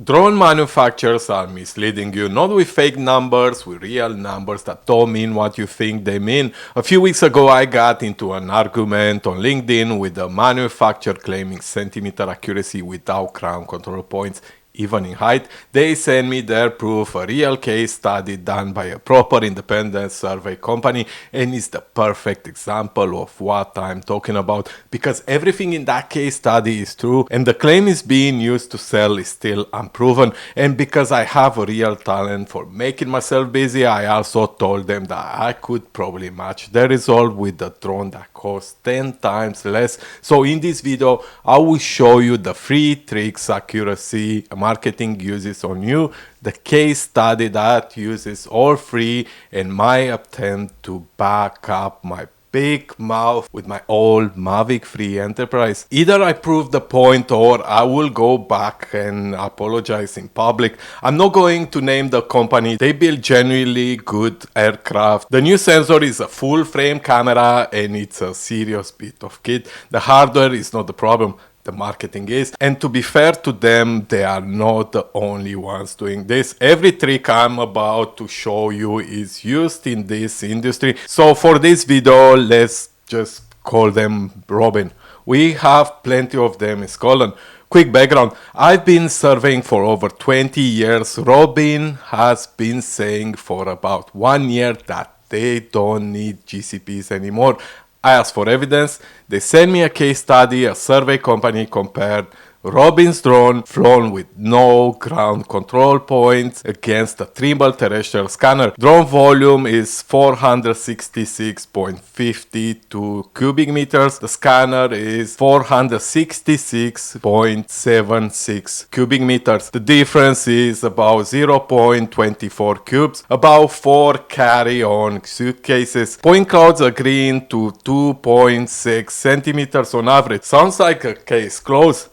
Drone manufacturers are misleading you, not with fake numbers, with real numbers that don't mean what you think they mean. A few weeks ago I got into an argument on LinkedIn with a manufacturer claiming centimeter accuracy without ground control points, even in height. They sent me their proof, a real case study done by a proper independent survey company, and it's the perfect example of what I'm talking about, because everything in that case study is true and the claim is being used to sell is still unproven. And because I have a real talent for making myself busy, I also told them that I could probably match the result with a drone that costs 10 times less. So in this video I will show you the 3 tricks accuracy marketing uses on you, the case study that uses all 3, and my attempt to back up my big mouth with my old Mavic 3 Enterprise. Either I prove the point or I will go back and apologize in public. I'm not going to name the company. They build genuinely good aircraft. The new sensor is a full frame camera and it's a serious bit of kit. The hardware is not the problem. The marketing is. And to be fair to them, they are not the only ones doing this. Every trick I'm about to show you is used in this industry. So for this video, let's just call them Robin. We have plenty of them in Scotland. Quick background, I've been surveying for over 20 years. Robin has been saying for about 1 year that they don't need GCPs anymore. I asked for evidence. They sent me a case study. A survey company compared Robin's drone flown with no ground control points against a Trimble terrestrial scanner. Drone volume is 466.52 cubic meters. The scanner is 466.76 cubic meters. The difference is about 0.24 cubes, about 4 carry-on suitcases. Point clouds agreeing to 2.6 centimeters on average. Sounds like a case closed.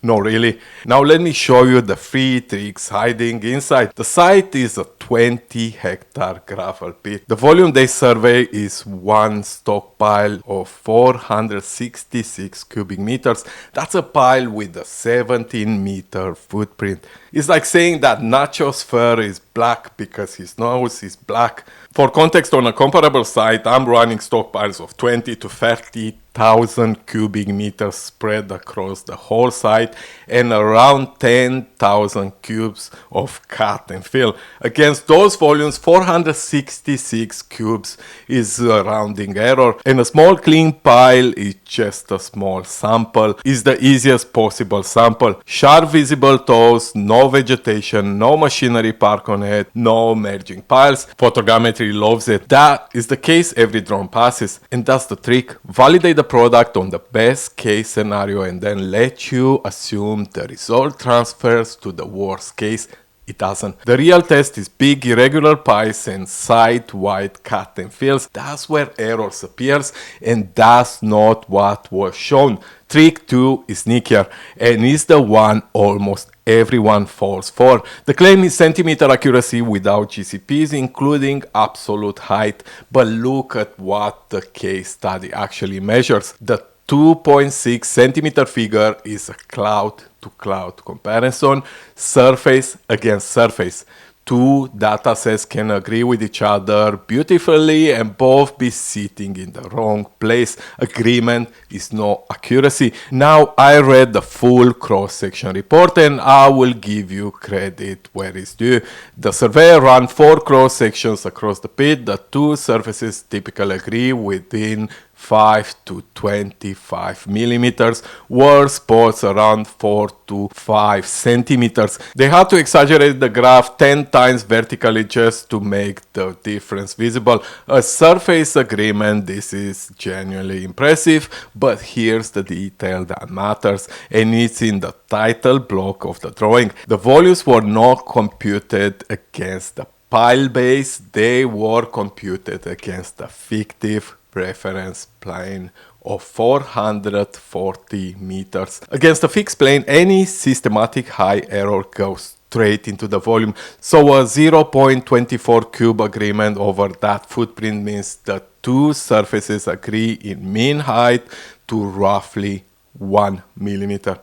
No, really. Now let me show you the 3 tricks hiding inside. The site is a 20-hectare gravel pit. The volume they survey is one stockpile of 466 cubic meters. That's a pile with a 17-meter footprint. It's like saying that Nacho's fur is black because his nose is black. For context, on a comparable site, I'm running stockpiles of 20 to 30,000 cubic meters spread across the whole site and around 10,000 cubes of cut and fill. Against those volumes, 466 cubes is a rounding error, and a small clean pile is just a small sample. It's the easiest possible sample. Sharp visible toes, no vegetation, no machinery park on it, no merging piles. Photogrammetry loves it. That is the case every drone passes, and that's the trick. Validate the product on the best case scenario and then let you assume the result transfers to the worst case. It doesn't. The real test is big irregular piles and site-wide cut and fills. That's where errors appears, and that's not what was shown. Trick 2 is sneakier and is the one almost everyone falls for. The claim is centimeter accuracy without GCPs, including absolute height. But look at what the case study actually measures. The 2.6 centimeter figure is a cloud-to-cloud comparison, surface against surface. 2 datasets can agree with each other beautifully and both be sitting in the wrong place. Agreement is no accuracy. Now, I read the full cross-section report and I will give you credit where it's due. The surveyor ran 4 cross-sections across the pit. The 2 surfaces typically agree within 5 to 25 millimeters, were spots around 4 to 5 centimeters. They had to exaggerate the graph 10 times vertically just to make the difference visible. A surface agreement, this is genuinely impressive, but here's the detail that matters, and it's in the title block of the drawing. The volumes were not computed against the pile base, they were computed against the fictive reference plane of 440 meters. Against a fixed plane, any systematic high error goes straight into the volume. So a 0.24 cube agreement over that footprint means the 2 surfaces agree in mean height to roughly 1 millimeter.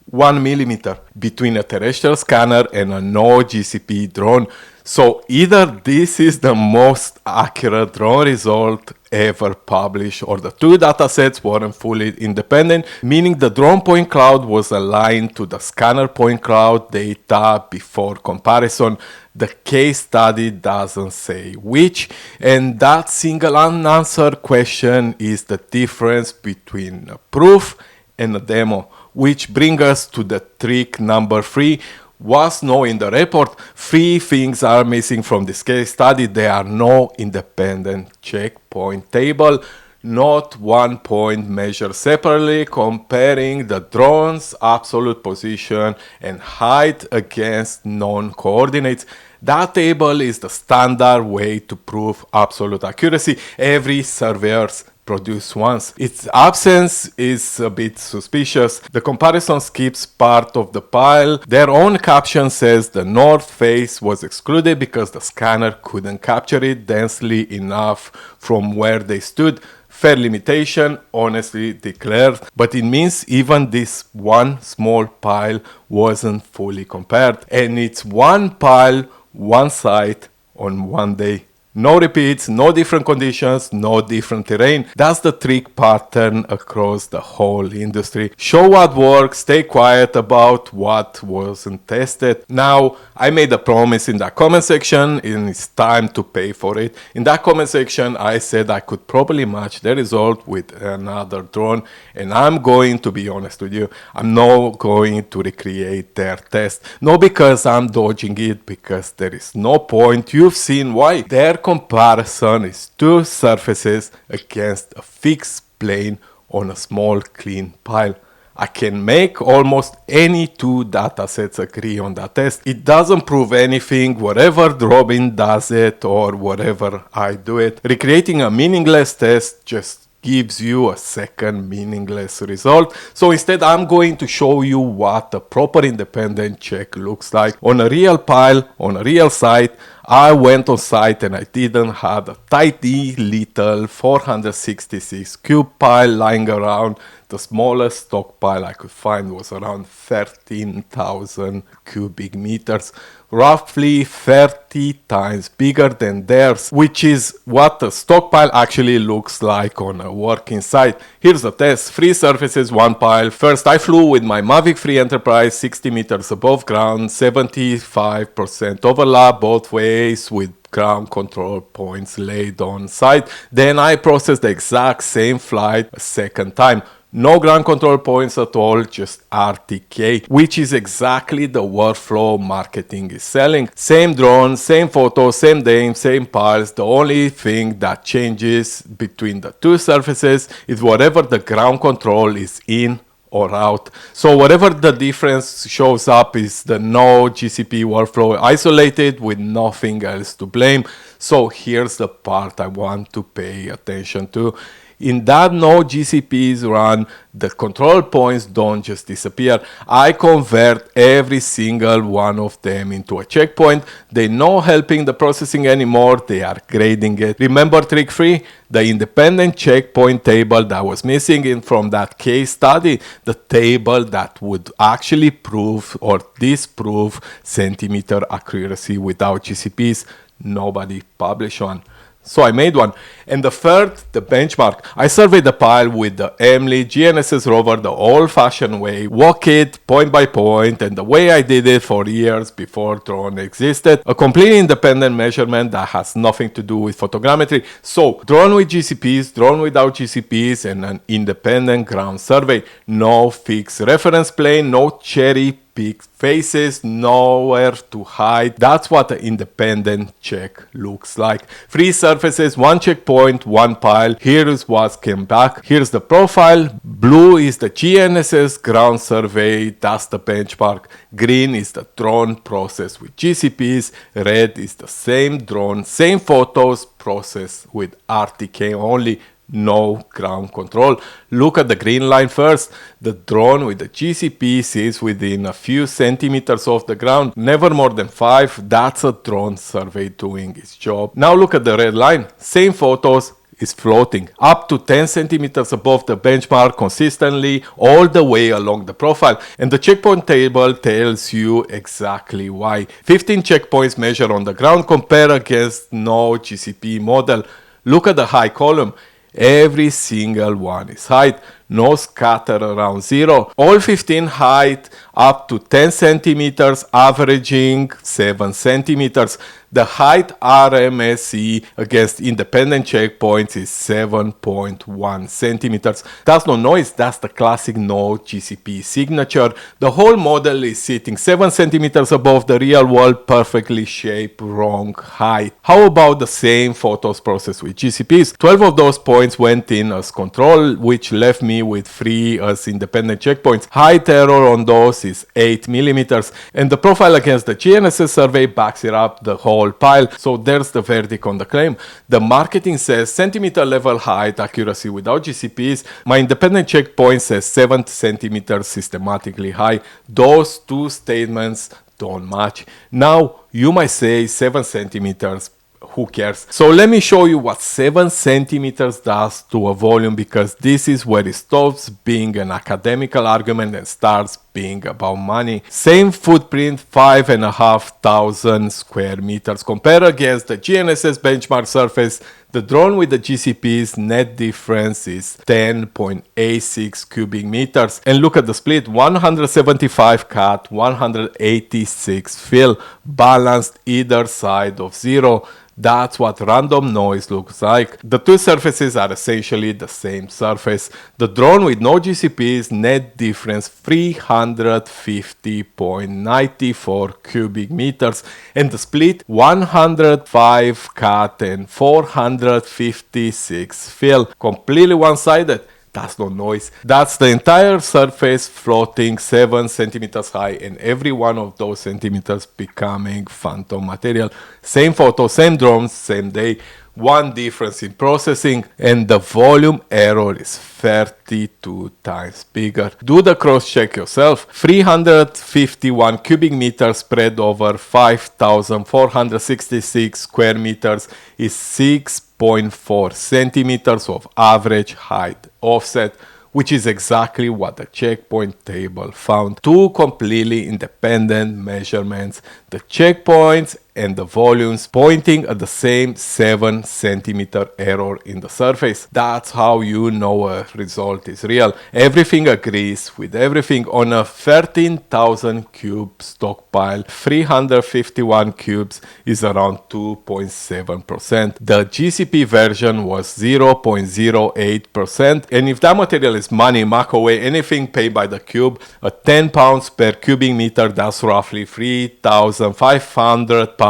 1 millimeter between a terrestrial scanner and a no GCP drone. So either this is the most accurate drone result ever published, or the two datasets weren't fully independent, meaning the drone point cloud was aligned to the scanner point cloud data before comparison. The case study doesn't say which, and that single unanswered question is the difference between a proof and a demo, which brings us to the trick number 3. Was no in the report. 3 things are missing from this case study. There are no independent checkpoint table, not one point measured separately comparing the drone's absolute position and height against known coordinates. That table is the standard way to prove absolute accuracy. Every surveyor's produced once. Its absence is a bit suspicious. The comparison skips part of the pile. Their own caption says the north face was excluded because the scanner couldn't capture it densely enough from where they stood. Fair limitation, honestly declared, but it means even this one small pile wasn't fully compared. And it's one pile, one site, on one day. No repeats, no different conditions, no different terrain. That's the trick pattern across the whole industry. Show what works, stay quiet about what wasn't tested. Now, I made a promise in that comment section and it's time to pay for it. In that comment section, I said I could probably match the result with another drone, and I'm going to be honest with you, I'm not going to recreate their test. Not because I'm dodging it, because there is no point. You've seen why. Their comparison is two surfaces against a fixed plane on a small clean pile. I can make almost any two datasets agree on that test. It doesn't prove anything, whatever Robin does it or whatever I do it. Recreating a meaningless test just gives you a second meaningless result. So instead, I'm going to show you what a proper independent check looks like. On a real pile, on a real site, I went on site and I didn't have a tiny little 466 cube pile lying around. The smallest stockpile I could find was around 13,000 cubic meters, roughly 30 times bigger than theirs, which is what a stockpile actually looks like on a working site. Here's the test. 3 surfaces, 1 pile. First, I flew with my Mavic 3 Enterprise 60 meters above ground, 75% overlap both ways with ground control points laid on site. Then I processed the exact same flight a second time. No ground control points at all, just RTK, which is exactly the workflow marketing is selling. Same drone, same photo, same name, same piles. The only thing that changes between the two surfaces is whatever the ground control is in or out. So whatever the difference shows up is the no GCP workflow isolated with nothing else to blame. So here's the part I want to pay attention to. In that no GCPs run, the control points don't just disappear. I convert every single one of them into a checkpoint. They're not helping the processing anymore, they are grading it. Remember trick 3? The independent checkpoint table that was missing from that case study, the table that would actually prove or disprove centimeter accuracy without GCPs. Nobody published one. So I made one. And the third, the benchmark. I surveyed the pile with the Emily GNSS rover the old-fashioned way, walk it point by point, and the way I did it for years before drone existed. A completely independent measurement that has nothing to do with photogrammetry. So drone with GCPs, drone without GCPs, and an independent ground survey. No fixed reference plane, no cherry pick faces, nowhere to hide. That's what an independent check looks like. 3 surfaces, 1 checkpoint, 1 pile. Here's what came back. Here's the profile. Blue is the GNSS ground survey. That's the benchmark. Green is the drone process with GCPs. Red is the same drone, same photos processed with RTK only. No ground control. Look at the green line first. The drone with the GCP sits within a few centimeters of the ground, never more than 5. That's a drone survey doing its job. Now look at the red line. Same photos, is floating up to 10 centimeters above the benchmark consistently all the way along the profile. And the checkpoint table tells you exactly why. 15 checkpoints measured on the ground compared against no GCP model. Look at the high column. Every single one is height, no scatter around zero. All 15 height up to 10 centimeters, averaging 7 centimeters. The height RMSE against independent checkpoints is 7.1 centimeters. That's no noise, that's the classic no GCP signature. The whole model is sitting 7 centimeters above the real world, perfectly shaped wrong height. How about the same photos processed with GCPs? 12 of those points went in as control, which left me with 3 as independent checkpoints. Height error on those is 8 millimeters, and the profile against the GNSS survey backs it up the whole pile. So there's the verdict on the claim. The marketing says centimeter level height accuracy without GCPs. My independent checkpoint says 7 centimeters systematically high. Those two statements don't match. Now you might say 7 centimeters, who cares? So let me show you what 7 centimeters does to a volume, because this is where it stops being an academical argument and starts being about money. Same footprint, 5,500 square meters. Compared against the GNSS benchmark surface, the drone with the GCP's net difference is 10.86 cubic meters. And look at the split, 175 cut, 186 fill, balanced either side of zero. That's what random noise looks like. The two surfaces are essentially the same surface. The drone with no GCP's net difference 350.94 cubic meters, and the split 105 cut and 456 fill. Completely one-sided. That's no noise. That's the entire surface floating 7 centimeters high, and every one of those centimeters becoming phantom material. Same photo, same drone, same day. One difference in processing, and the volume error is 32 times bigger. Do the cross check yourself. 351 cubic meters spread over 5,466 square meters is 6.4 centimeters of average height offset, which is exactly what the checkpoint table found. Two completely independent measurements, the checkpoints and the volumes pointing at the same 7 centimeter error in the surface. That's how you know a result is real. Everything agrees with everything. On a 13,000 cube stockpile, 351 cubes is around 2.7%. The GCP version was 0.08%, and if that material is money, mark away anything paid by the cube, at 10 pounds per cubic meter, that's roughly 3,500 pounds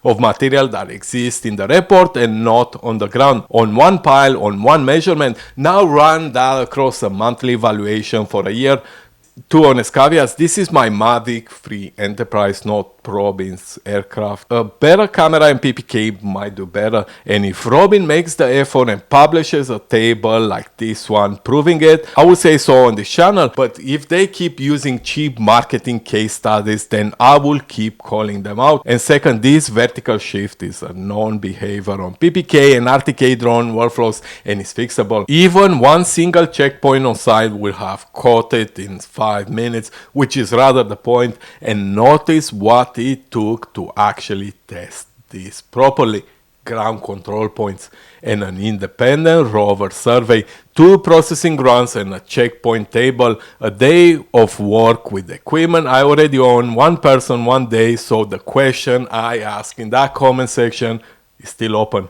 of material that exists in the report and not on the ground, on one pile, on one measurement. Now run that across a monthly valuation for a year. Two honest caveats: this is my Mavic 3 Enterprise, not Robin's aircraft. A better camera and PPK might do better, and if Robin makes the effort and publishes a table like this one proving it, I would say so on this channel. But if they keep using cheap marketing case studies, then I will keep calling them out. And second, this vertical shift is a known behavior on PPK and RTK drone workflows, and it's fixable. Even one single checkpoint on site will have caught it in 5 minutes, which is rather the point. And notice what it took to actually test this properly. Ground control points and an independent rover survey, 2 processing runs and a checkpoint table, a day of work with equipment I already own, 1 person, 1 day. So the question I ask in that comment section is still open.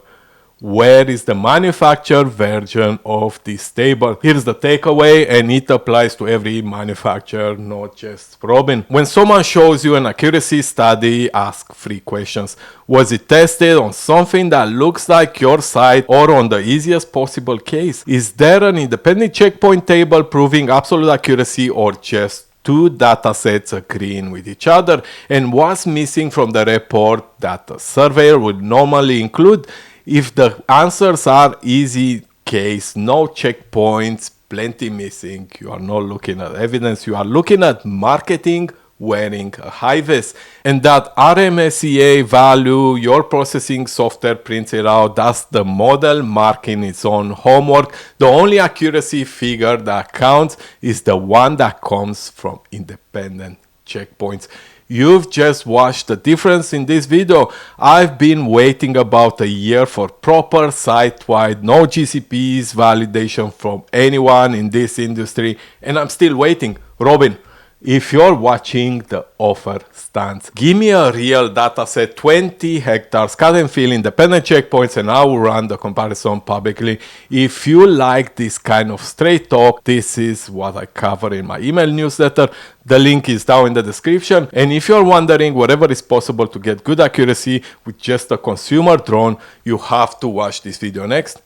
Where is the manufacturer version of this table? Here's the takeaway, and it applies to every manufacturer, not just Robin. When someone shows you an accuracy study, ask 3 questions. Was it tested on something that looks like your site or on the easiest possible case? Is there an independent checkpoint table proving absolute accuracy, or just 2 datasets agreeing with each other? And what's missing from the report that a surveyor would normally include? If the answers are easy case, no checkpoints, plenty missing, you are not looking at evidence, you are looking at marketing wearing a high vis. And that RMSEA value your processing software prints it out. That's the model marking its own homework. The only accuracy figure that counts is the one that comes from independent checkpoints. You've just watched the difference in this video. I've been waiting about a year for proper site-wide, no GCPs validation from anyone in this industry, and I'm still waiting. Robin, if you're watching, the offer stands. Give me a real dataset, 20 hectares, cut and fill independent checkpoints, and I will run the comparison publicly. If you like this kind of straight talk, this is what I cover in my email newsletter. The link is down in the description. And if you're wondering whatever is possible to get good accuracy with just a consumer drone, you have to watch this video next.